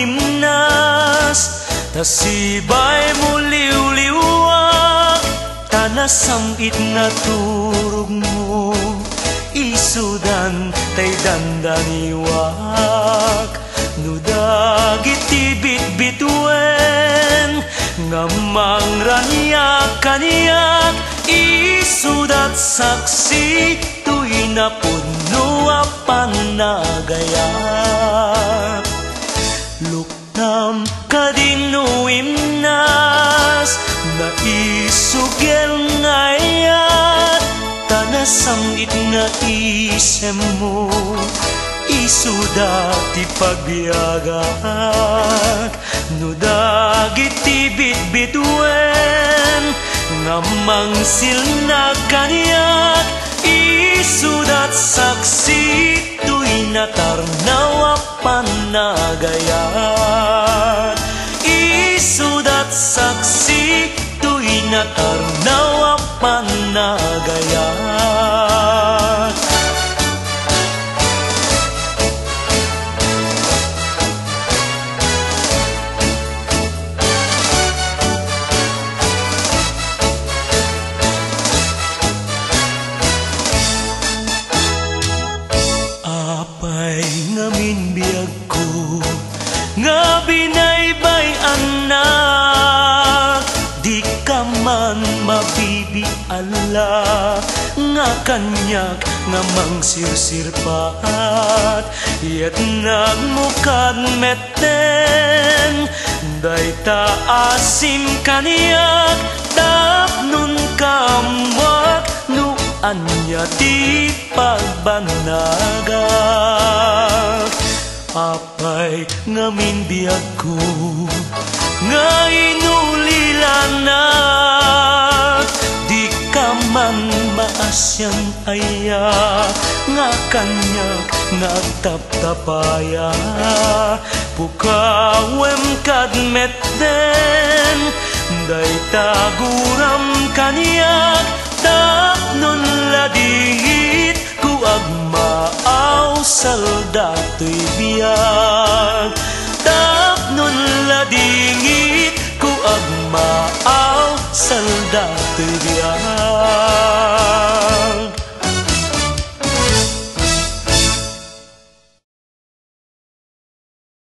imnas tasibay mo liw-liwag tanasambit na turog mo isudan tay dandaniwag nudagit tibit-bituen ngamang ranyak kaniyak isudat saksi tuy na puno apan nagayak luknam kadino imnas na isugel ngayat tanasambit na isem mo isudat ipagbiagak nudagit tibit-bituen ngamang silna kaniyak isudat saksi tuy natarnaw apan nagayat isudat saksi tuy natarnaw apan nagayat ngamin biyag ko nga binaybay anak di ka man mabibiala nga kanyak nga mangsirsirpaat yat nagmukad meten day taasim kaniyak tapnon kamwak no anya di pagbanagak apay ngamin biyag ko nga inulilanak di ka man maasyan aya nga kanyak nagtaptapaya pukawem kadmeten day taguram kanyak tapnon ladingit ku agmaaw saldatoy biyag tapnon ladingit ku agmaaw saldatoy biyag